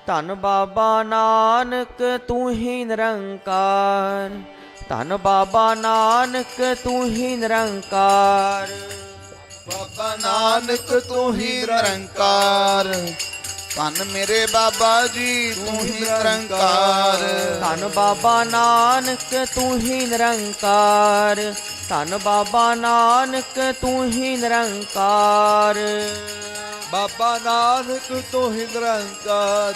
ਧੰਨ ਬਾਬਾ ਨਾਨਕ ਤੂੰ ਹੀ ਨਿਰੰਕਾਰ, ਧੰਨ ਬਾਬਾ ਨਾਨਕ ਤੂੰ ਹੀ ਨਿਰੰਕਾਰ। ਬਾਬਾ ਨਾਨਕ ਤੂੰ ਹੀ ਨਿਰੰਕਾਰ, ਧੰਨ ਮੇਰੇ ਬਾਬਾ ਜੀ ਤੂੰ ਹੀ ਨਿਰੰਕਾਰ। ਧੰਨ ਬਾਬਾ ਨਾਨਕ ਤੂੰ ਹੀ ਨਿਰੰਕਾਰ, ਧੰਨ ਬਾਬਾ ਨਾਨਕ ਤੂੰ ਹੀ ਨਿਰੰਕਾਰ। ਬਾਬਾ ਨਾਨਕ ਤੂੰ ਹੀ ਨਿਰੰਕਾਰ,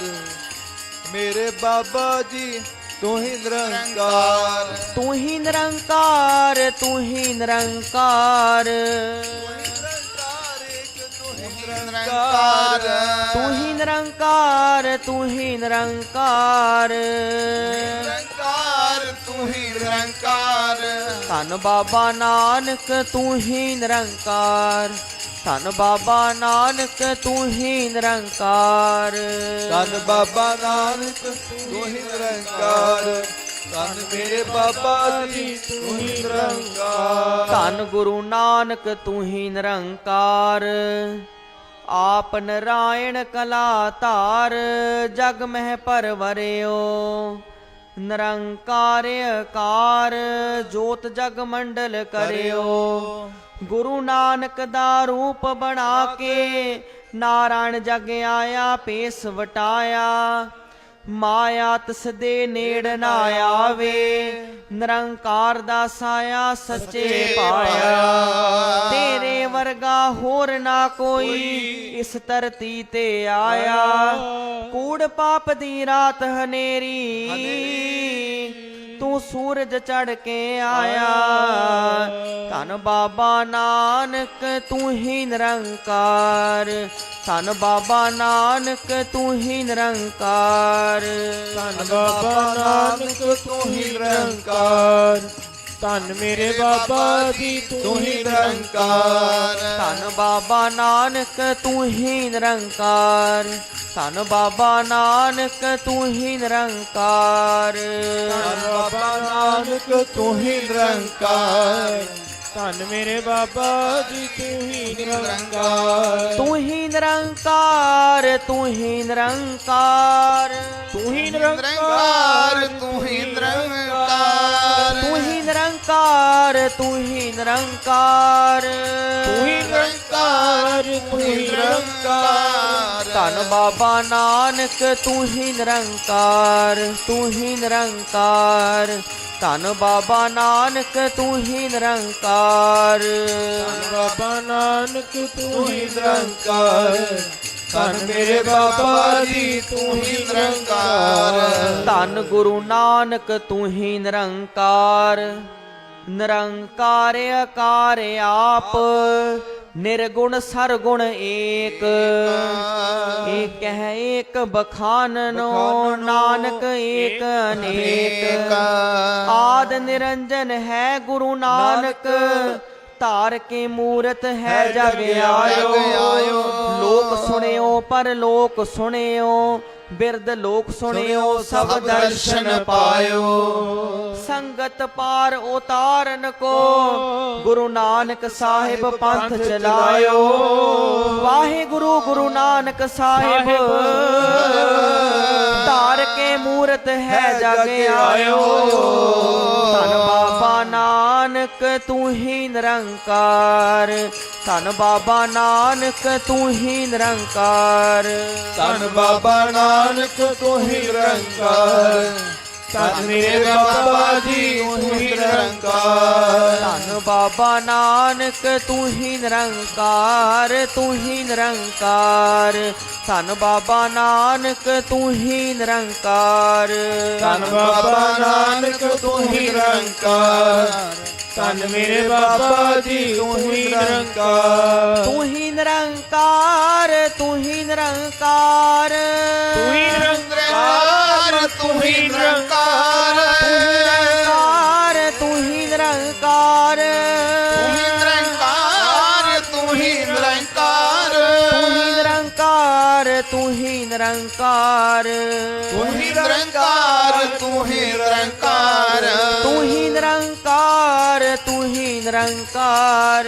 ਮੇਰੇ ਬਾਬਾ ਜੀ ਤੂੰ ਹੀ ਨਿਰੰਕਾਰ। ਤੂੰ ਹੀ ਨਿਰੰਕਾਰ, ਤੂੰ ਹੀ ਨਿਰੰਕਾਰ, ਨਿਰੰਕਾਰ ਤੂੰ ਹੀ ਨਿਰੰਕਾਰ, ਤੂੰ ਹੀ ਨਿਰੰਕਾਰ। ਨਿਰੰਕਾਰ ਤੂੰ ਹੀ ਨਿਰੰਕਾਰ। ਧੰਨ ਬਾਬਾ ਨਾਨਕ ਤੂੰ ਹੀ ਨਿਰੰਕਾਰ, ਧੰਨ ਬਾਬਾ ਨਾਨਕ ਤੂੰ ਹੀ ਨਿਰੰਕਾਰ। ਧੰਨ ਬਾਬਾ ਨਾਨਕ ਤੂੰ ਹੀ ਨਿਰੰਕਾਰ, ਧੰਨ ਮੇਰੇ ਬਾਬਾ ਜੀ ਤੂੰ ਹੀ ਨਿਰੰਕਾਰ। ਧੰਨ ਗੁਰੂ ਨਾਨਕ ਤੂੰ ਹੀ ਨਿਰੰਕਾਰ, ਆਪ ਨਰਾਇਣ ਕਲਾ ਧਾਰ, ਜਗ ਮਹਿ ਪਰਵਰਿਓ। ਨਿਰੰਕਾਰ ਅਕਾਰ, ਜੋਤ ਜਗ ਮੰਡਲ ਕਰਿਓ। ਗੁਰੂ ਨਾਨਕ ਦਾ ਰੂਪ ਬਣਾ ਕੇ, ਨਾਰਾਇਣ ਜਗ ਆਇਆ ਭੇਸ ਵਟਾਇਆ। ਮਾਇਆ ਤਿਸ ਦੇ ਨੇੜ ਨਾ ਆਵੇ, ਨਿਰੰਕਾਰ ਦਾ ਸਾਇਆ ਸੱਚੇ ਪਾਇਆ। ਤੇਰੇ ਵਰਗਾ ਹੋਰ ਨਾ ਕੋਈ ਇਸ ਧਰਤੀ ਤੇ ਆਇਆ। ਕੂੜ ਪਾਪ ਦੀ ਰਾਤ ਹਨੇਰੀ, ਤੂੰ ਸੂਰਜ ਚੜ ਕੇ ਆਇਆ। ਧੰਨ ਬਾਬਾ ਨਾਨਕ ਤੂੰ ਹੀ ਨਿਰੰਕਾਰ, ਧੰਨ ਬਾਬਾ ਨਾਨਕ ਤੂੰ ਹੀ ਨਿਰੰਕਾਰ। ਧੰਨ ਬਾਬਾ ਨਾਨਕ ਤੂੰ ਹੀ ਨਿਰੰਕਾਰ, ਧੰਨ ਮੇਰੇ ਬਾਬਾ ਜੀ ਤੂੰ ਹੀ ਨਿਰੰਕਾਰ। ਧੰਨ ਬਾਬਾ ਨਾਨਕ ਤੂੰ ਹੀ ਨਿਰੰਕਾਰ, ਧੰਨ ਬਾਬਾ ਨਾਨਕ ਤੂੰ ਹੀ ਨਿਰੰਕਾਰ। ਧੰਨ ਬਾਬਾ ਨਾਨਕ ਤੂੰ ਹੀ ਨਿਰੰਕਾਰ, ਧੰਨ ਮੇਰੇ ਬਾਬਾ ਜੀ ਤੂੰ ਹੀ ਨਿਰੰਕਾਰ। ਤੂੰ ਹੀ ਨਿਰੰਕਾਰ, ਤੂੰ ਹੀ ਨਿਰੰਕਾਰ, ਤੂੰ ਹੀ ਨਿਰੰਕਾਰ, ਤੂੰ ਹੀ ਨਿਰੰਕਾਰ। ਤੂੰ ਹੀ ਨਿਰੰਕਾਰ, ਤੂੰ ਹੀ ਨਿਰੰਕਾਰ, ਤੂੰ ਹੀ ਨਿਰੰਕਾਰ, ਤੂੰ ਹੀ ਨਿਰੰਕਾਰ। ਧੰਨ ਬਾਬਾ ਨਾਨਕ ਤੂੰ ਹੀ ਨਿਰੰਕਾਰ, ਤੂੰ ਹੀ ਨਿਰੰਕਾਰ। ਧੰਨ ਬਾਬਾ ਨਾਨਕ ਤੂੰ ਹੀ ਨਿਰੰਕਾਰ। ਧੰਨ ਬਾਬਾ ਨਾਨਕ ਤੂੰ ਹੀ ਨਿਰੰਕਾਰ, ਧੰਨ ਮੇਰੇ ਬਾਬਾ ਜੀ ਤੂੰ ਹੀ ਨਿਰੰਕਾਰ। ਧੰਨ ਗੁਰੂ ਨਾਨਕ ਤੂੰ ਹੀ ਨਿਰੰਕਾਰ, ਨਿਰੰਕਾਰ ਆਕਾਰ ਆਪ। ਨਿਰਗੁਣ ਸਰਗੁਣ ਏਕ, ਏਕ ਹੈ ਏਕ ਬਖਾਨਨੋ। ਨਾਨਕ ਏਕ ਅਨੇਕ, ਆਦ ਨਿਰੰਜਨ ਹੈ ਗੁਰੂ ਨਾਨਕ। ਧਾਰ ਕੇ ਮੂਰਤ ਹੈ ਜਗ ਆਇਓ। ਲੋਕ ਸੁਣਿਓ ਪਰ ਲੋਕ ਸੁਣਿਓ, ਬਿਰਦ ਲੋਕ ਸੁਣਿਓ ਸਭ ਦਰਸ਼ਨ ਪਾਇਓ। ਸੰਗਤ ਪਾਰ ਉਤਾਰਨ ਕੋ, ਗੁਰੂ ਨਾਨਕ ਸਾਹਿਬ ਪੰਥ ਚਲਾਇਓ। ਵਾਹਿਗੁਰੂ ਗੁਰੂ ਨਾਨਕ ਸਾਹਿਬ, ਧਾਰ ਕੇ ਮੂਰਤ ਹੈ ਜਗ ਆਇਓ। ਧੰਨ ਬਾਬਾ ਨਾਨਕ ਤੂੰ ਹੀ ਨਿਰੰਕਾਰ, ਧੰਨ ਬਾਬਾ ਨਾਨਕ ਤੂੰ ਹੀ ਨਿਰੰਕਾਰ। ਧੰਨ ਬਾਬਾ ਨਾਨਕ ਤੂੰ ਹੀ ਨਿਰੰਕਾਰ, ਧੰਨ ਮੇਰੇ ਬਾਬਾ ਜੀ ਤੂੰ ਹੀ ਨਿਰੰਕਾਰ। ਧੰਨ ਬਾਬਾ ਨਾਨਕ ਤੂੰ ਹੀ ਨਿਰੰਕਾਰ, ਤੂੰ ਹੀ ਨਿਰੰਕਾਰ। ਧੰਨ ਬਾਬਾ ਨਾਨਕ ਤੂੰ ਹੀ ਨਿਰੰਕਾਰ। ਧੰਨ ਬਾਬਾ ਨਾਨਕ ਤੂੰ ਹੀ ਨਿਰੰਕਾਰ, ਧੰਨ ਮੇਰੇ ਬਾਬਾ ਜੀ ਤੂੰ ਹੀ ਨਿਰੰਕਾਰ। ਤੂੰ ਹੀ ਨਿਰੰਕਾਰ, ਤੂੰ ਹੀ ਨਿਰੰਕਾਰ, ਤੂੰ ਹੀ ਨਿਰੰਕਾਰ, ਤੂੰ ਹੀ ਨਿਰੰਕਾਰ। ਤੂੰ ਹੀ ਨਿਰੰਕਾਰ, ਤੂੰ ਹੀ ਨਿਰੰਕਾਰ, ਤੂੰ ਹੀ ਨਿਰੰਕਾਰ। ਤੂੰ ਹੀ ਨਿਰੰਕਾਰ, ਤੂੰ ਹੀ ਨਿਰੰਕਾਰ, ਤੂੰ ਹੀ ਨਿਰੰਕਾਰ। ਤੂੰ ਹੀ ਨਿਰੰਕਾਰ, ਤੂੰ ਹੀ ਨਿਰੰਕਾਰ,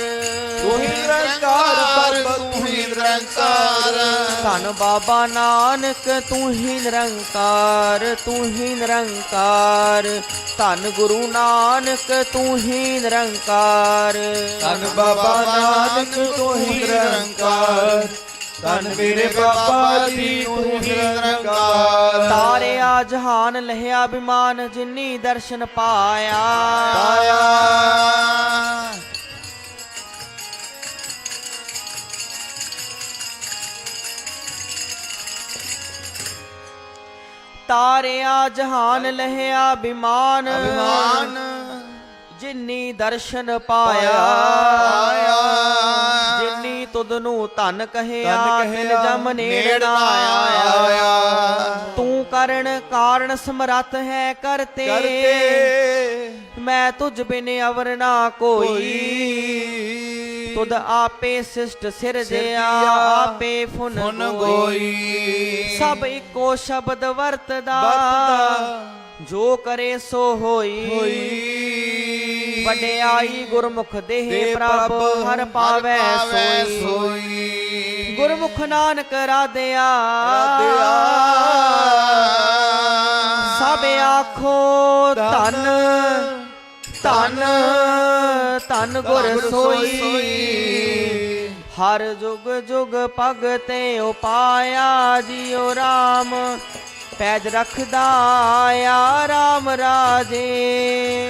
ਤੂੰ ਹੀ ਨਿਰੰਕਾਰ, ਤੂੰ ਹੀ ਨਿਰੰਕਾਰ। ਨਿਰੰਕਾਰ ਧੰਨ ਬਾਬਾ ਨਾਨਕ ਤੂੰ ਹੀ ਨਿਰੰਕਾਰ ਤੂੰ ਹੀ ਨਿਰੰਕਾਰ ਧੰਨ ਗੁਰੂ ਨਾਨਕ ਤੂੰ ਹੀ ਨਿਰੰਕਾਰ ਧੰਨ ਬਾਬਾ ਨਾਨਕ ਤੂੰ ਹੀ ਨਿਰੰਕਾਰ ਧੰਨ ਮੇਰੇ ਬਾਬਾ ਜੀ ਤੂੰ ਹੀ ਨਿਰੰਕਾਰ ਤਾਰਿਆ ਜਹਾਨ ਲਹਿਆ ਬਿਮਾਨ ਜਿਨੀ ਦਰਸ਼ਨ ਪਾਇਆ ਪਾਇਆ ਤਾਰਿਆ ਜਹਾਨ ਲਹਿਆ ਬਿਮਾਨ ਅਭਿਮਾਨ ਜਿਨੀ ਦਰਸ਼ਨ ਪਾਇਆ ਜਿਨੀ ਤੁਧ ਨੂੰ ਧਨ ਕਹਿਆ ਤਿਨ ਜਮ ਨੇੜ ਨਾ ਆਇਆ ਤੂੰ ਕਰਨ ਕਾਰਨ ਸਮਰੱਥ ਹੈ ਕਰਤੇ ਮੈਂ ਤੁਝ ਬਿਨ ਅਵਰ ਨਾ ਕੋਈ ਤੁਧ ਆਪੇ ਸਿਸ਼ਟ ਸਿਰਜਿਆ ਆਪੇ ਫੁਨ ਗੋਈ ਸਭ ਇੱਕੋ ਸ਼ਬਦ ਵਰਤਦਾ ਜੋ ਕਰੇ ਸੋ ਹੋਈ ਵਡਿਆਈ ਗੁਰਮੁਖ ਦੇਹ ਪ੍ਰਭ ਹਰ ਪਾਵੈ ਸੋਈ ਗੁਰਮੁਖ ਨਾਨਕ ਰਾਧਿਆ ਸਭ ਆਖੋ ਧੰਨ ਧੰਨ ਧੰਨ ਗੁਰ ਸੋਈ ਹਰ ਜੁਗ ਜੁਗ ਭਗਤੇ ਉਪਾਇਆ ਜਿਉ ਰਾਮ ਪੈਜ ਰਖਦਾ ਆ ਰਾਮ ਰਾਜੇ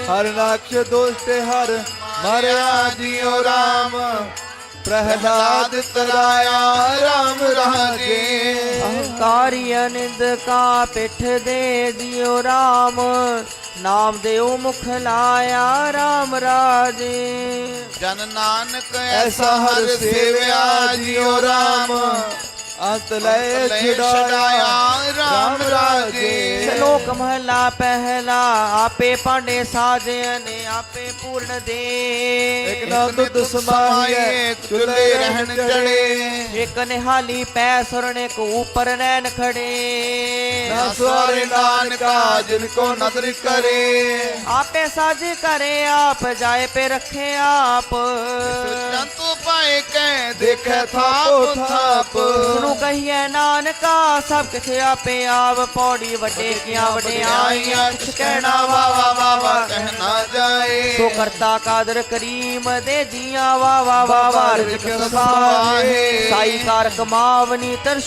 ਹਰ ਨਕਸ਼ ਦੁਸ਼ਟ ਹਰ ਮਰਿਆ ਜਿਉ ਰਾਮ ਪ੍ਰਹਲਾਦ ਤਰਾਇਆ ਰਾਮ ਰਾਜੇ ਅਹੰਕਾਰੀ ਅਨਿੰਦ ਕਾ ਪਿੱਠ ਦੇ ਜਿਉ ਰਾਮ ਨਾਮ ਦੇਉ ਮੁਖ ਲਾਇਆ ਰਾਮ ਰਾਜੇ ਜਨ ਨਾਨਕ ਐਸਾ ਹਰ ਸੇਵਿਆ ਜਿਉ ਰਾਮ ਅੰਤ ਲੈ ਛਡਾਇਆ ਰਾਮ ਰਾਜੇ ਸ਼ਲੋਕ ਮਹਲਾ ਪਹਿਲਾ ਆਪੇ ਭਾਂਡੇ ਸਾਜਨ ਆਪੇ ਪੂਰਨ ਦੇ ਇਕ ਨਾ ਤੁਧ ਸਮਾਈਏ ਚੁੱਲੇ ਰਹਿਣ ਚੜੇ ਇਕ ਨਿਹਾਲੀ ਪੈ ਸੁਰਣੇ ਕੋ ਉਪਰ ਨੈਣ ਖੜੇ ਨਾ ਸਵਾਰੇ ਨਾਨਕਾ ਜਿਨ ਕੋ ਨਦਰ ਕਰੇ ਆਪੇ ਸਾਜ ਕਰੇ ਆਪ ਜਾਏ ਪੇ ਰੱਖੇ ਆਪ ਜੰਤੂ ਪਾਏ ਕੈ ਦੇਖੈ ਥਾਪ ਥਾਪ ਸੁਨੂ ਕਹੀਏ ਨਾਨਕਾ ਸਭ ਕਿਛ ਆਪੇ ਆਪ ਪੌੜੀ ਵੱਡੇ ਕੀਆਂ ਵਡਿਆਈਆਂ ਕਿਛ ਕਹਿਣਾ ਵਾ ਵਾ ਵਾ ਵਾ ਕਹਿਣਾ ਜਾਏ ਸੋ ਕਰਤਾ ਕਾਦਰ ਕਰੀਮ ਦੇ ਜੀਆਂ ਵਾ ਵਾ ਵਾ ਵਾ ਰਿਜ਼ਕ ਸਵਾਏ ਸਾਈ ਕਾਰ ਕਮਾਵਨੀ ਤਰ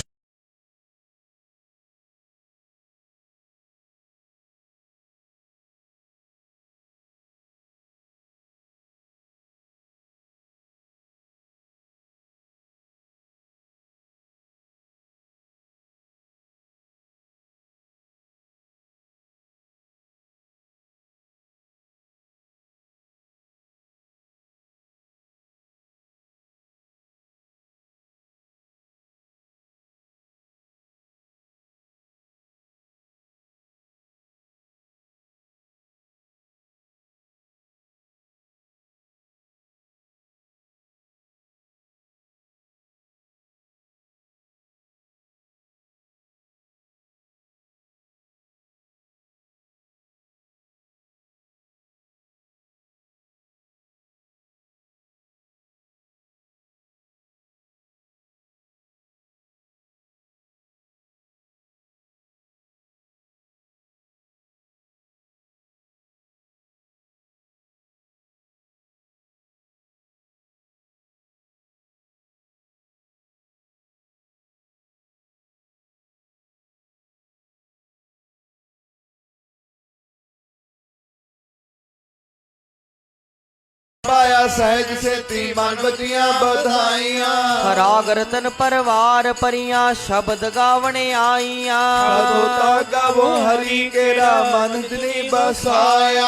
ਪਾਇਆ ਸਹਿਜ ਸੇਤੀ ਮਨ ਬਚੀਆਂ ਬਧਾਈਆਂ ਰਾਗ ਰਤਨ ਪਰਵਾਰ ਪਰੀਆਂ ਸ਼ਬਦ ਗਾਵਣ ਆਈਆਂ ਕਦੋਂ ਤਾ ਗਾਵੋ ਹਰੀ ਕੇਰਾ ਮਨ ਜਿਨੀ ਬਸਾਇਆ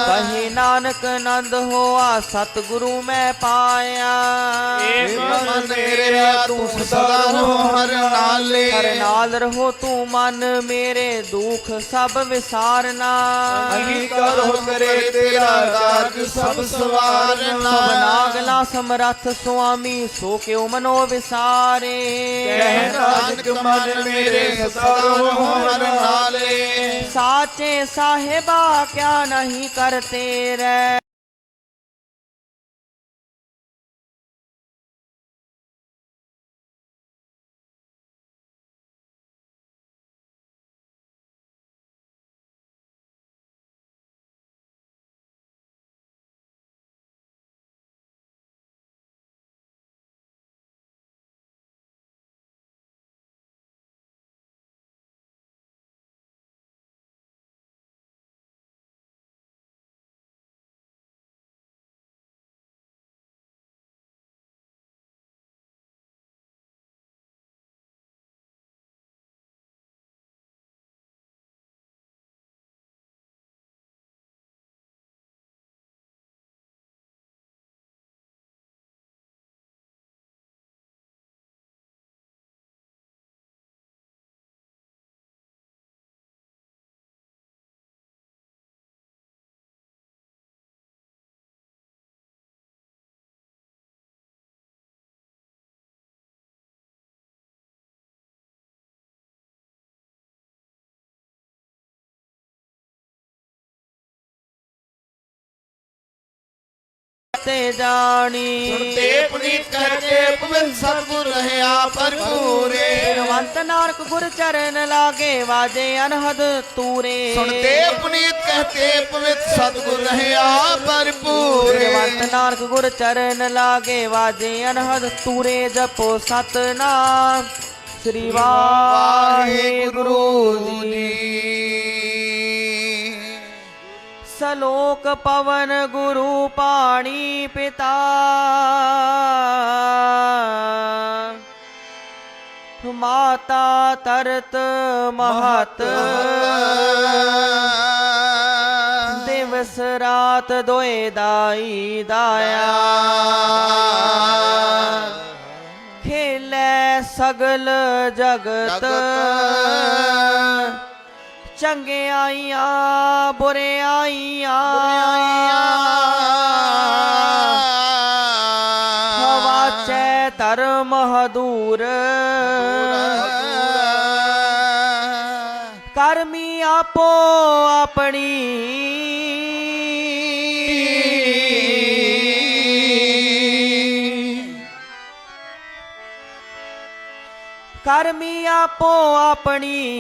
ਕਹੇ ਨਾਨਕ ਆਨੰਦ ਹੋਆ ਸਤਿਗੁਰੂ ਮੈਂ ਪਾਇਆ ਏ ਮਨ ਮੇਰੇ ਤੂੰ ਸਦਾ ਰਹੋ ਹਰ ਨਾਲੇ ਹਰ ਨਾਲ ਰਹੋ ਤੂੰ ਮਨ ਮੇਰੇ ਦੁਖ ਸਭ ਵਿਸਾਰਨਾ ਅੰਗੀਕਾਰ ਹੋ ਕਰੇ ਤੇਰਾ ਕਾਰਜ ਸਭ ਸਵਾਰਨਾ ਸਭ ਨਾਗਲਾ ਸਮਰੱਥ ਸੁਆਮੀ ਸੋ ਕਿਉ ਮਨੋ ਵਿਸਾਰੇ ਕਹਿ ਨਾਨਕ ਮਨ ਮੇਰੇ ਸਦਾ ਰਹੋ ਹਰ ਨਾਲੇ ਸਾਚੇ ਸਾਹਿਬਾ ਕਿਆ ਨਹੀਂ ਕਰਤੇ ਰਹਿ ਤੇ ਜਾਣੀ ਸੁਣਤੇ ਪੁਨੀਤ ਕਹਤੇ ਪਵਿੱਤ ਸਤਿਗੁਰ ਰਹਿਆ ਭਰਪੂਰੇ ਬਿਨਵੰਤ ਨਾਨਕ ਗੁਰ ਚਰਨ ਲਾਗੇ ਵਾਜੇ ਅਨਹਦ ਤੂਰੇ ਸੁਣਤੇ ਪੁਨੀਤ ਕਹਤੇ ਪਵਿੱਤ ਸਤਿਗੁਰ ਰਹਿਆ ਭਰਪੂਰੇ ਬਿਨਵੰਤ ਨਾਨਕ ਗੁਰ ਚਰਨ ਲਾਗੇ ਵਾਜੇ ਅਨਹਦ ਤੂਰੇ ਜਪੋ ਸਤਨਾਮ ਸ੍ਰੀ ਵਾਹਿਗੁਰੂ ਜੀ ਸਲੋਕ ਪਵਨ ਗੁਰੂ ਪਾਣੀ ਪਿਤਾ ਮਾਤਾ ਤਰਤ ਮਹਤ ਦਿਵਸ ਰਾਤ ਦੋਏ ਦਾਈ ਦਾਇਆ ਖੇਲੇ ਸਗਲ ਜਗਤ ਚੰਗਿਆਈਆਂ ਬੁਰਿਆਈਆਂ ਵਾਚੈ ਧਰਮ ਹਦੂਰ ਕਰਮੀ ਆਪੋ ਆਪਣੀ ਕਰਮੀ ਆਪੋ ਆਪਣੀ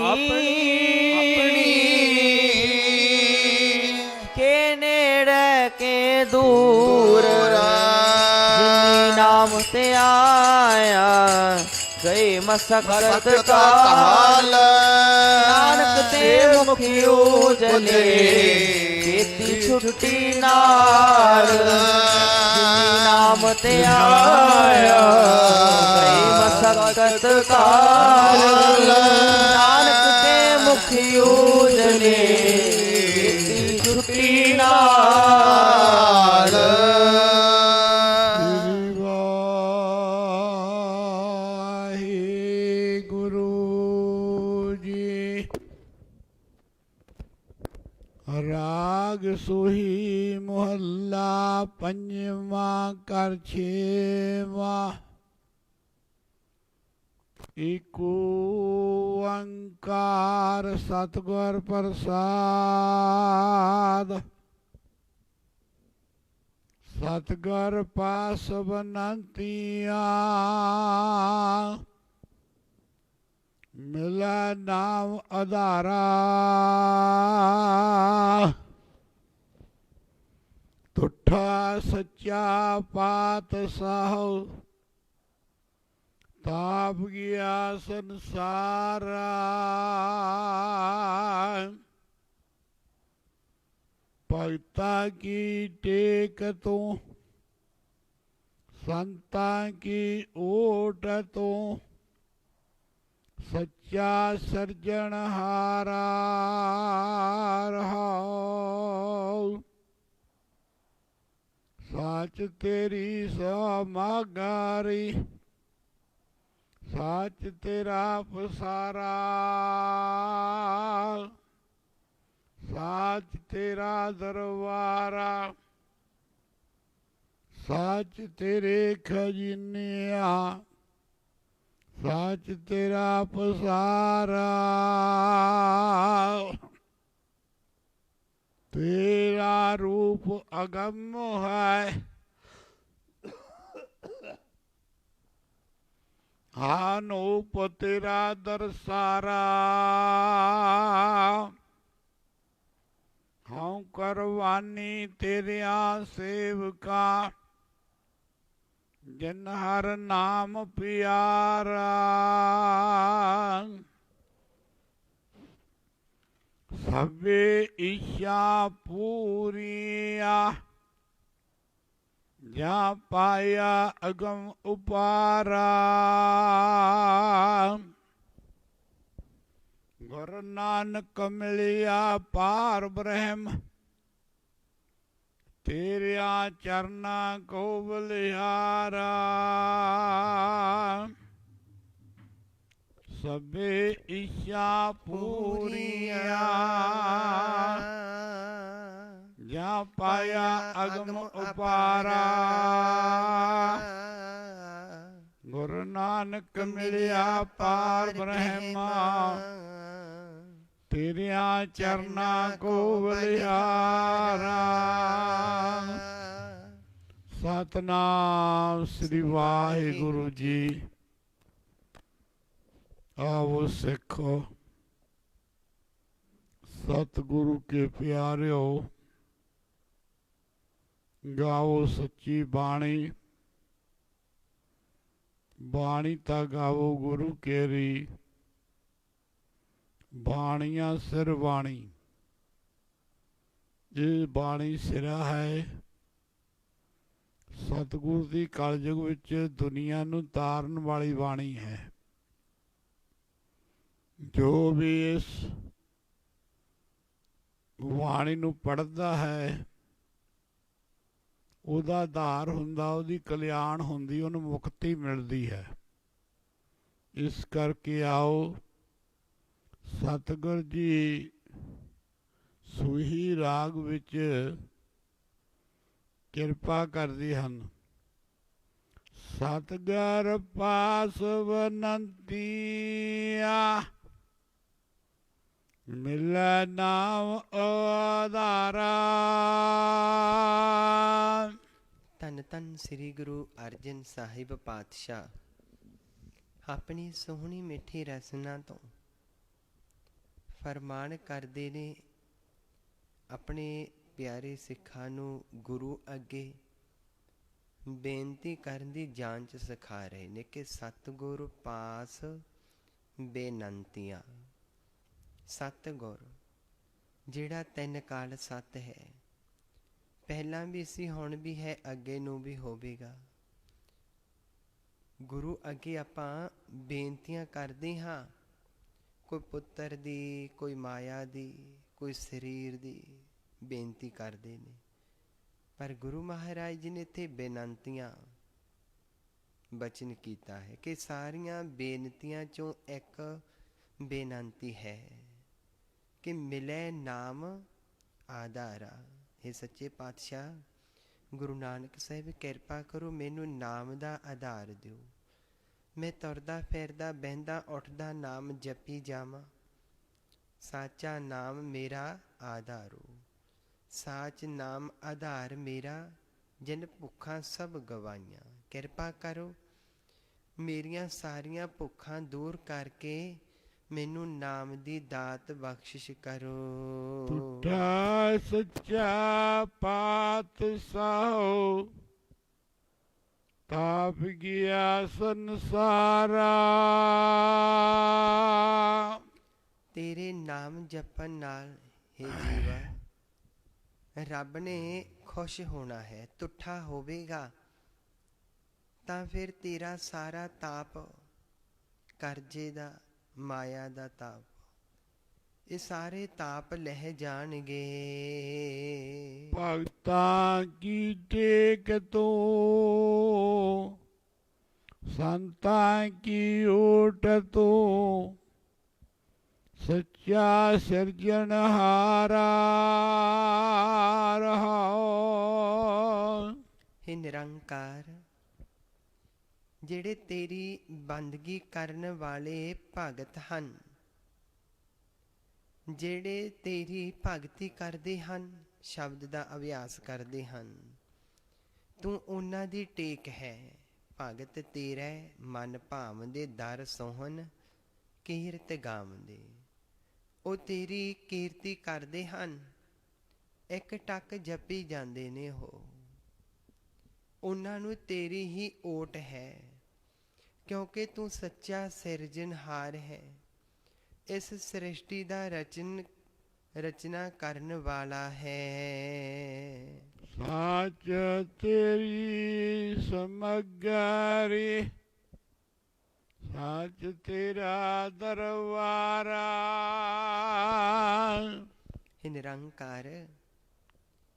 ਕੇ ਨੇੜੇ ਕੇ ਦੂਰ ਜਿਨੀ ਨਾਮ ਤੇ ਆਇਆ ਗਏ ਮਸਕਤ ਕਾਲ ਨਾਨਕ ਤੇ ਮੁਖੀ ਉਜਲੇ ਕੀਤੀ ਛੁੱਟੀ ਨਾਲ ਜਿਨੀ ਨਾਮ ਤੇ ਆਇਆ ਗਏ ਮਸਕਤ ਕਾਲ ਨਾਨਕ ਤੇ ਮੁਖੀ ਉਜਲੇ ਕੀਤੀ ਛੁੱਟੀ ਨਾਲ ਰਾਗ ਸੋਹੀ ਮੁਹੱਲਾ ਪੰਜਵਾਂ ਕਰ ਛੇਵਾਂ ਏਕ ਓੰਕਾਰ ਸਤਿਗੁਰ ਪ੍ਰਸਾਦ ਸਤਿਗੁਰ ਪਾਸ ਬਨੰਤੀਆਂ ਮਿਲਾ ਨਾਮ ਆਧਾਰਾ ਤੁਠਾ ਸੱਚਾ ਪਾਤਸ਼ਾਹ ਤਾਪ ਗਿਆ ਸੰਸਾਰਾ ਭਗਤਾ ਕੀ ਟੇਕ ਤੂੰ ਸੰਤਾਂ ਕੀ ਓਟ ਤੂੰ ਸੱਚਾ ਸਿਰਜਣਹਾਰਾ ਰਹਾਉ ਸਾਚ ਤੇਰੀ ਸਮਾਗਾਰੀ ਸਾਚ ਤੇਰਾ ਪਸਾਰਾ ਸਾਚ ਤੇਰਾ ਦਰਬਾਰਾ ਸਾਚ ਤੇਰੇ ਖਜ਼ੀਨਿਆਂ ਸਾਚ ਤੇਰਾ ਪਸਾਰਾ ਤੇਰਾ ਰੂਪ ਅਗੰਮ ਹੈ ਅਨੂਪ ਤੇਰਾ ਦਰਸਾਰਾ ਹਉ ਕਰਵਾਨੀ ਤੇਰਿਆਂ ਸੇਵਕਾ ਜਿਨ ਹਰ ਨਾਮ ਪਿਆਰਾ ਸਭੇ ਇੱਛਾ ਪੂਰੀਆ ਜਾਂ ਪਾਇਆ ਅਗਮ ਉਪਾਰਾ ਗੁਰ ਨਾਨਕ ਮਿਲਿਆ ਪਾਰ ਬ੍ਰਹਮ ਤੇਰਿਆਂ ਚਰਨਾਂ ਕੋ ਬਲਿਹਾਰਾ ਸਭੇ ਇੱਛਾ ਪੂਰੀਆਂ ਜਾਂ ਪਾਇਆ ਅਗਮ ਉਪਾਰਾ ਗੁਰੂ ਨਾਨਕ ਮਿਲਿਆ ਪਾਰ ਬ੍ਰਹਮਾ ਤੇਰਿਆਂ ਚਰਨਾਂ ਕੋ ਬਲਿਹਾਰਾ ਸਤਨਾਮ ਸ੍ਰੀ ਵਾਹਿਗੁਰੂ ਜੀ। ਆਵੋ ਸਿੱਖੋ, ਸਤਿਗੁਰੂ ਕੇ ਪਿਆਰਿਓ, ਗਾਓ ਸੱਚੀ ਬਾਣੀ। ਬਾਣੀ ਤਾਂ ਗਾਵੋ ਗੁਰੂ ਕੇਰੀ, ਬਾਣੀਆਂ ਸਿਰ ਬਾਣੀ। ਇਹ ਬਾਣੀ ਸਿਰਾ ਹੈ, ਸਤਿਗੁਰ ਦੀ ਕਲਯੁਗ ਵਿੱਚ ਦੁਨੀਆ ਨੂੰ ਤਾਰਨ ਵਾਲੀ ਬਾਣੀ ਹੈ। ਜੋ ਵੀ ਇਸ ਬਾਣੀ ਨੂੰ ਪੜ੍ਹਦਾ ਹੈ, ਉਹਦਾ ਆਧਾਰ ਹੁੰਦਾ, ਉਹਦੀ ਕਲਿਆਣ ਹੁੰਦੀ, ਉਹਨੂੰ ਮੁਕਤੀ ਮਿਲਦੀ ਹੈ। ਇਸ ਕਰਕੇ ਆਓ, ਸਤਿਗੁਰ ਜੀ ਸੂਹੀ ਰਾਗ ਵਿੱਚ ਕਿਰਪਾ ਕਰਦੇ ਹਨ। ਸਤਿਗੁਰ ਪਾਸ ਬਨੰਤੀਆ, ਮਿਲੈ ਨਾਮ ਆਧਾਰਾ। ਧੰਨ ਧੰਨ ਸ੍ਰੀ ਗੁਰੂ ਅਰਜਨ ਸਾਹਿਬ ਪਾਤਸ਼ਾਹ ਆਪਣੀ ਸੋਹਣੀ ਮਿੱਠੀ ਰਸਨਾ ਤੋਂ ਫਰਮਾਨ ਕਰਦੇ ਨੇ, ਆਪਣੇ ਪਿਆਰੇ ਸਿੱਖਾਂ ਨੂੰ ਗੁਰੂ ਅੱਗੇ ਬੇਨਤੀ ਕਰਨ ਦੀ ਜਾਂਚ ਸਿਖਾ ਰਹੇ ਨੇ ਕਿ ਸਤਿਗੁਰ ਪਾਸ ਬੇਨੰਤੀਆਂ। ਸਤਿਗੁਰ ਜਿਹੜਾ ਤਿੰਨ ਕਾਲ ਸਤ ਹੈ, ਪਹਿਲਾਂ ਵੀ ਸੀ, ਹੁਣ ਵੀ ਹੈ, ਅੱਗੇ ਨੂੰ ਵੀ ਹੋਵੇਗਾ। ਗੁਰੂ ਅੱਗੇ ਆਪਾਂ ਬੇਨਤੀਆਂ ਕਰਦੇ ਹਾਂ, ਕੋਈ ਪੁੱਤਰ ਦੀ, ਕੋਈ ਮਾਇਆ ਦੀ, ਕੋਈ ਸਰੀਰ ਦੀ ਬੇਨਤੀ ਕਰਦੇ ਨੇ। ਪਰ ਗੁਰੂ ਮਹਾਰਾਜ ਜੀ ਨੇ ਇੱਥੇ ਬੇਨੰਤੀਆਂ ਬਚਨ ਕੀਤਾ ਹੈ ਕਿ ਸਾਰੀਆਂ ਬੇਨਤੀਆਂ 'ਚੋਂ ਇੱਕ ਬੇਨੰਤੀ ਹੈ ਕਿ ਮਿਲੇ ਨਾਮ ਆਧਾਰਾ। ਇਹ ਸੱਚੇ ਪਾਤਸ਼ਾਹ ਗੁਰੂ ਨਾਨਕ ਸਾਹਿਬ, ਕਿਰਪਾ ਕਰੋ, ਮੈਨੂੰ ਨਾਮ ਦਾ ਆਧਾਰ ਦਿਓ। ਮੈਂ ਤੁਰਦਾ ਫਿਰਦਾ ਬਹਿੰਦਾ ਉੱਠਦਾ ਨਾਮ ਜਪੀ ਜਾਵਾਂ। ਸਾਚਾ ਨਾਮ ਮੇਰਾ ਆਧਾਰੋ, ਸਾਚ ਨਾਮ ਆਧਾਰ ਮੇਰਾ, ਜਿਨ ਭੁੱਖਾਂ ਸਭ ਗਵਾਈਆਂ। ਕਿਰਪਾ ਕਰੋ, ਮੇਰੀਆਂ ਸਾਰੀਆਂ ਭੁੱਖਾਂ ਦੂਰ ਕਰਕੇ ਮੈਨੂੰ ਨਾਮ ਦੀ ਦਾਤ ਬਖਸ਼ਿਸ਼ ਕਰੋ। ਟੁੱਟਾ ਸੱਚਾ ਪਾਤਸ਼ਾਹ, ਤਾਪ ਗਿਆ ਸੰਸਾਰਾ। ਤੇਰੇ ਨਾਮ ਜਪਣ ਨਾਲ ਹੇ ਜੀਵਾ, ਰੱਬ ਨੇ ਖੁਸ਼ ਹੋਣਾ ਹੈ। ਤੁੱਠਾ ਹੋਵੇਗਾ ਤਾਂ ਫਿਰ ਤੇਰਾ ਸਾਰਾ ਤਾਪ, ਕਰਜ਼ੇ ਦਾ, ਮਾਇਆ ਦਾ ਤਾਪ, ਇਹ ਸਾਰੇ ਤਾਪ ਲਹਿ ਜਾਣਗੇ। ਭਗਤਾਂ ਕੀ ਟੇਕ ਤੂੰ, ਸੰਤਾਂ ਕੀ ਓਟ ਤੂੰ, ਸੱਚਾ ਸਿਰਜਣਹਾਰਾ ਰਹਾਉ। ਹੇ ਨਿਰੰਕਾਰ, ਜਿਹੜੇ ਤੇਰੀ ਬੰਦਗੀ ਕਰਨ ਵਾਲੇ ਭਗਤ ਹਨ, ਜਿਹੜੇ ਤੇਰੀ ਭਗਤੀ ਕਰਦੇ ਹਨ, ਸ਼ਬਦ ਦਾ ਅਭਿਆਸ ਕਰਦੇ ਹਨ, ਤੂੰ ਉਹਨਾਂ ਦੀ ਟੇਕ ਹੈ। ਭਗਤ ਤੇਰੇ ਮਨ ਭਾਵਦੇ, ਦਰ ਸੋਹਣ ਕੀਰਤ ਗਾਵਦੇ। ਉਹ ਤੇਰੀ ਕੀਰਤੀ ਕਰਦੇ ਹਨ, ਇੱਕ ਟੱਕ ਜਪੀ ਜਾਂਦੇ ਨੇ। ਉਹਨਾਂ ਨੂੰ ਤੇਰੀ ਹੀ ਓਟ ਹੈ, ਕਿਉਂਕਿ ਤੂੰ ਸੱਚਾ ਸਿਰਜਣਹਾਰ ਹੈ। ਇਸ ਸ੍ਰਿਸ਼ਟੀ ਦਾ ਰਚਨਾ ਕਰਨ ਵਾਲਾ ਹੈ। ਸਾਚ ਤੇਰੀ ਸਮਗਰੀ, ਸਾਚ ਤੇਰਾ ਦਰਬਾਰਾ। हे ਨਿਰੰਕਾਰ,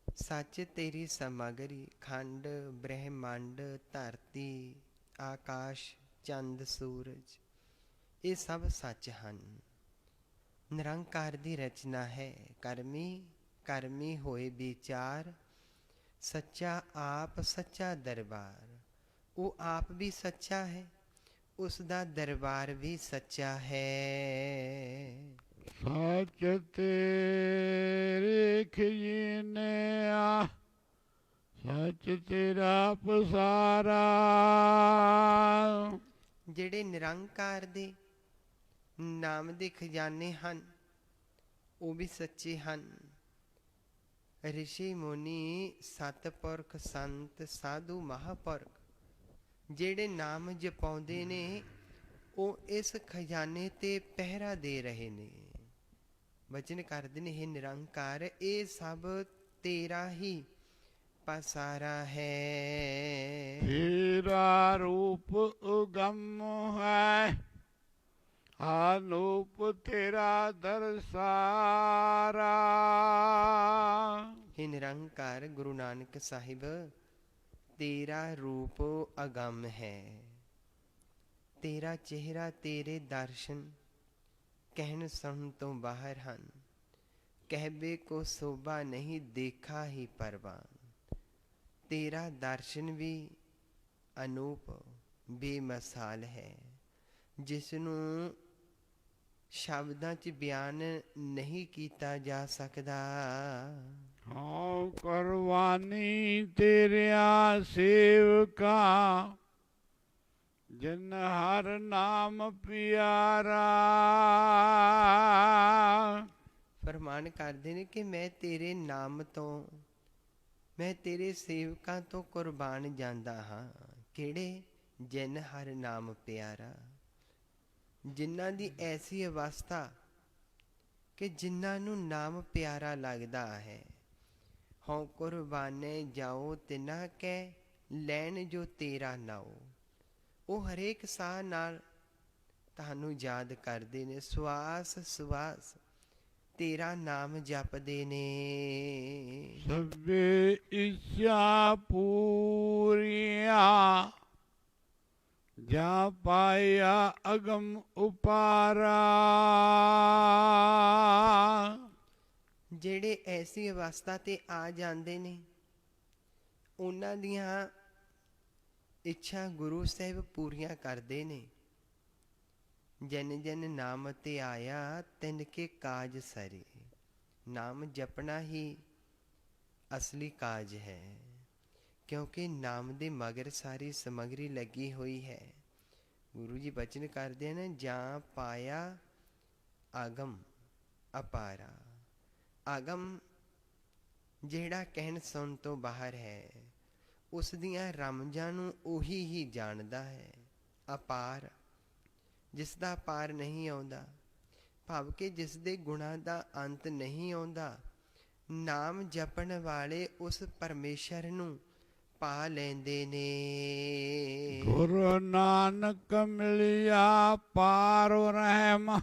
ਸੱਚ ਤੇਰੀ ਸਮਗਰੀ, ਖੰਡ ਬ੍ਰਹਿਮੰਡ, ਧਰਤੀ, ਆਕਾਸ਼, ਚੰਦ, ਸੂਰਜ, ਇਹ ਸਭ ਸੱਚ ਹਨ। ਨਿਰੰਕਾਰ ਦੀ ਰਚਨਾ ਹੈ। ਕਰਮੀ ਹੋਏ ਵਿਚਾਰ, ਸੱਚਾ ਆਪ ਸੱਚਾ ਦਰਬਾਰ। ਉਹ ਆਪ ਵੀ ਸੱਚਾ ਹੈ, ਉਸ ਦਾ ਦਰਬਾਰ ਵੀ ਸੱਚਾ ਹੈ। ਸੱਚ ਤੇਰੇ ਖਿਜਨਿਆ, ਸੱਚ ਤੇਰਾ ਨਿਰੰਕਾਰ ਦੇ ਨਾਮ ਦੇ ਖਜ਼ਾਨੇ ਹਨ, ਉਹ ਵੀ ਸੱਚੇ ਹਨ। ਰਿਸ਼ੀ ਮੁਨੀ ਸਤਪੁਰਖ ਸੰਤ ਸਾਧੂ ਮਹਾਂਪੁਰਖ ਜਿਹੜੇ ਨਾਮ ਜਪਾਉਂਦੇ ਨੇ, ਉਹ ਇਸ ਖਜ਼ਾਨੇ ਤੇ ਪਹਿਰਾ ਦੇ ਰਹੇ ਨੇ। ਬਚਨ ਕਰਦੇ ਨੇ, ਇਹ ਨਿਰੰਕਾਰ, ਇਹ ਸਭ ਤੇਰਾ ਹੀ ਪਸਾਰਾ ਹੈ। ਤੇਰਾ ਰੂਪ ਉਗਮ ਹੈ, ਆਨੂਪ ਤੇਰਾ ਦਰਸਾਰਾ। हे निरंकार गुरु नानक साहिब, तेरा रूप अगम है, तेरा चेहरा तेरे दर्शन कहन सुन तो बाहर हन। कहबे को शोभा नहीं देखा ही परवान। तेरा दर्शन भी अनूप बेमिसाल है, जिसनू शब्दां च बयान नहीं कीता जा सकदा। हाँ कुर्बानी तेरिया सेवका, जिन हर नाम प्यारा। फरमान करते ने कि मैं तेरे नाम तो, मैं तेरे सेवकां तो कुर्बान जांदा हाँ। किहड़े? जिन हर नाम प्यारा, जिन्हां दी ऐसी अवस्था कि जिन्हां नूं नाम प्यारा लगदा है। हों कुर्बाने जाओ तिना कै, लैन जो तेरा नाओ। ਉਹ ਹਰੇਕ ਸਾਹ ਨਾਲ ਤੁਹਾਨੂੰ ਯਾਦ ਕਰਦੇ ਨੇ, ਸਵਾਸ ਸਵਾਸ ਤੇਰਾ ਨਾਮ ਜਪਦੇ ਨੇ। ਸਭੇ ਇੱਛਾ ਪੂਰੀਆ, ਜਾ ਪਾਇਆ ਅਗਮ ਉਪਾਰਾ। ਜਿਹੜੇ ਐਸੀ ਅਵਸਥਾ ਤੇ ਆ ਜਾਂਦੇ ਨੇ, ਉਹਨਾਂ ਦੀਆਂ ਇੱਛਾ ਗੁਰੂ ਸਾਹਿਬ ਪੂਰੀਆਂ ਕਰਦੇ ਨੇ। ਜਨ ਜਨ ਨਾਮ ਤੇ ਆਇਆ, ਤਿਨ ਕੇ ਕਾਜ ਸਰੇ। ਨਾਮ ਜਪਣਾ ਹੀ ਅਸਲੀ ਕਾਜ ਹੈ, ਕਿਉਂਕਿ ਨਾਮ ਦੇ ਮਗਰ ਸਾਰੀ ਸਮੱਗਰੀ ਲੱਗੀ ਹੋਈ ਹੈ। ਗੁਰੂ ਜੀ ਬਚਨ ਕਰਦੇ ਹਨ, ਜਾਂ ਪਾਇਆ ਆਗਮ ਅਪਾਰਾ। ਆਗਮ ਜਿਹੜਾ ਕਹਿਣ ਸੁਣ ਤੋਂ ਬਾਹਰ ਹੈ, ਉਸ ਦੀਆਂ ਰਮਜਾਂ ਨੂੰ ਉਹੀ ਹੀ ਜਾਣਦਾ ਹੈ। ਅਪਾਰ ਜਿਸ ਦਾ ਪਾਰ ਨਹੀਂ ਆਉਂਦਾ, ਭਾਵ ਕਿ ਜਿਸ ਦੇ ਗੁਣਾਂ ਦਾ ਅੰਤ ਨਹੀਂ ਆਉਂਦਾ। ਨਾਮ ਜਪਣ ਵਾਲੇ ਉਸ ਪਰਮੇਸ਼ਰ ਨੂੰ ਪਾ ਲੈਂਦੇ ਨੇ। ਗੁਰੂ ਨਾਨਕ ਮਿਲਿਆ ਪਾਰ ਰਹਿਮ,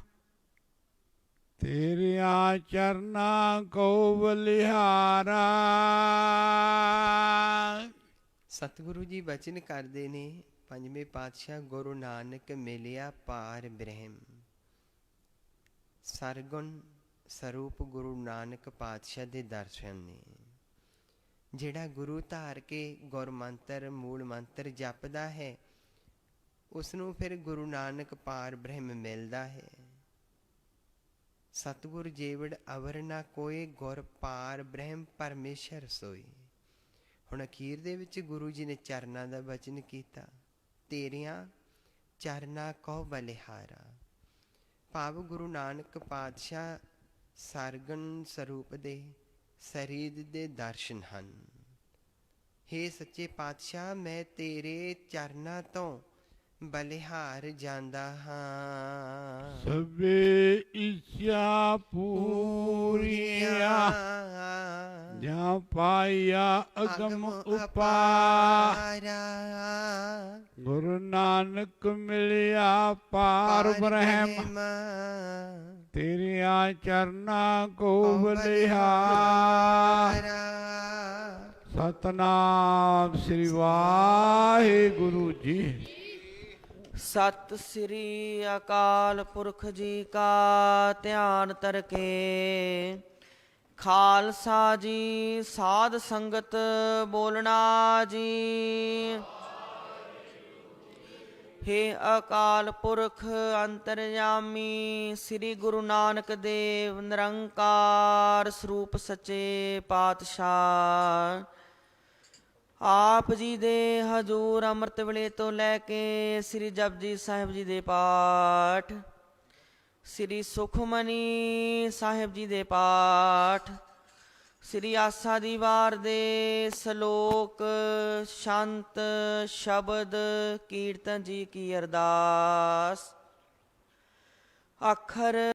ਤੇਰਿਆਂ ਚਰਨਾਂ ਕੋ ਬਲਿਹਾਰਾ। ਸਤਿਗੁਰੂ ਜੀ ਬਚਨ ਕਰਦੇ ਨੇ, ਪੰਜਵੇਂ ਪਾਤਸ਼ਾਹ ਗੁਰੂ ਨਾਨਕ ਮਿਲਿਆ ਪਾਰ ਬ੍ਰਹਮ। ਸਰਗੁਣ ਸਰੂਪ ਗੁਰੂ ਨਾਨਕ ਪਾਤਸ਼ਾਹ ਦੇ ਦਰਸ਼ਨ ਨੇ। ਜਿਹੜਾ ਗੁਰੂ ਧਾਰ ਕੇ ਗੁਰਮੰਤਰ ਮੂਲ ਮੰਤਰ ਜਪਦਾ ਹੈ, ਉਸ ਨੂੰ ਫਿਰ ਗੁਰੂ ਨਾਨਕ ਪਾਰ ਬ੍ਰਹਮ ਮਿਲਦਾ ਹੈ। ਸਤਿਗੁਰ ਜੀਵੜ ਅਵਰ ਨਾ ਕੋਏ, ਗੁਰ ਪਾਰ ਬ੍ਰਹਮ ਪਰਮੇਸ਼ਰ ਸੋਈ। ਹੁਣ ਅਖੀਰ ਦੇ ਵਿੱਚ ਗੁਰੂ ਜੀ ਨੇ ਚਰਨਾਂ ਦਾ ਬਚਨ ਕੀਤਾ, ਤੇਰੀਆਂ ਚਰਨਾਂ ਕੋ ਬਲਿਹਾਰਾ। ਭਾਵ ਗੁਰੂ ਨਾਨਕ ਪਾਤਸ਼ਾਹ ਸਰਗੁਣ ਸਰੂਪ ਦੇ ਸਰੀਰ ਦੇ ਦਰਸ਼ਨ ਹਨ। ਹੇ ਸੱਚੇ ਪਾਤਸ਼ਾਹ, ਮੈਂ ਤੇਰੇ ਚਰਨਾਂ ਤੋਂ ਬਲਿਹਾਰ ਜਾਂਦਾ ਹਾਂ। ਸਭੇ ਇੱਛਾ ਪੂਰੀਆ, ਜਾਂ ਪਾਇਆ ਅਗਮ ਉਪਾਰਾ। ਗੁਰੂ ਨਾਨਕ ਮਿਲਿਆ ਪਾਰ ਬ੍ਰਹਮ, ਤੇਰਿਆਂ ਚਰਨਾਂ ਕੋ ਬਲਿਹਾਰਾ। ਸਤਨਾਮ ਸ੍ਰੀ ਵਾਹਿਗੁਰੂ ਜੀ। ਸਤਿ ਸ੍ਰੀ ਅਕਾਲ ਪੁਰਖ ਜੀ ਕਾ ਧਿਆਨ ਧਰਕੇ। ਖਾਲਸਾ ਜੀ ਸਾਧ ਸੰਗਤ ਬੋਲਣਾ ਜੀ। ਹੇ ਅਕਾਲ ਪੁਰਖ ਅੰਤਰਜਾਮੀ ਸ੍ਰੀ ਗੁਰੂ ਨਾਨਕ ਦੇਵ ਨਿਰੰਕਾਰ ਸਰੂਪ ਸੱਚੇ ਪਾਤਸ਼ਾਹ, ਆਪ ਜੀ ਦੇ ਹਜੂਰ ਅੰਮ੍ਰਿਤ ਵੇਲੇ ਤੋਂ ਲੈ ਕੇ ਸ੍ਰੀ ਜਪਜੀ ਸਾਹਿਬ ਜੀ ਦੇ ਪਾਠ, ਸ੍ਰੀ ਸੁਖਮਨੀ ਸਾਹਿਬ ਜੀ ਦੇ ਪਾਠ, ਸ੍ਰੀ ਆਸਾ ਦੀ ਵਾਰ ਦੇ ਸ਼ਲੋਕ, ਸ਼ੰਤ ਸ਼ਬਦ ਕੀਰਤਨ ਜੀ ਕੀ ਅਰਦਾਸ। ਅੱਖਰ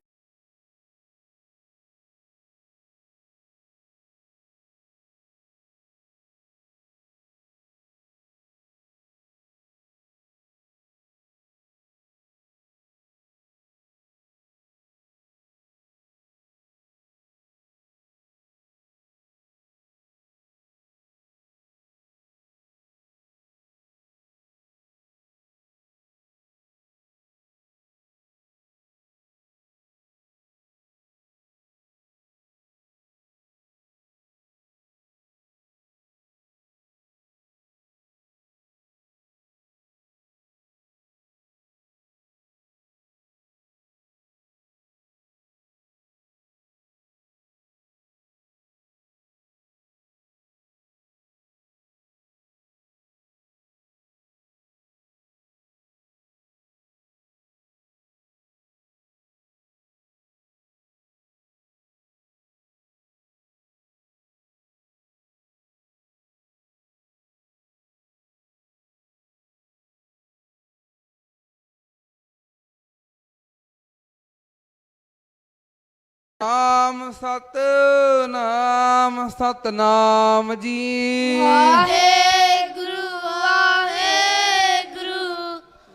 ਨਾਮ ਸਤਨਾਮ ਸਤਨਾਮ ਜੀ। ਵਾਹਿਗੁਰੂ ਵਾਹਿਗੁਰੂ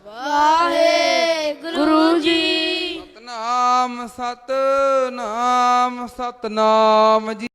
ਵਾਹਿਗੁਰੂ ਜੀ। ਸਤਨਾਮ ਸਤਨਾਮ ਸਤਨਾਮ ਜੀ।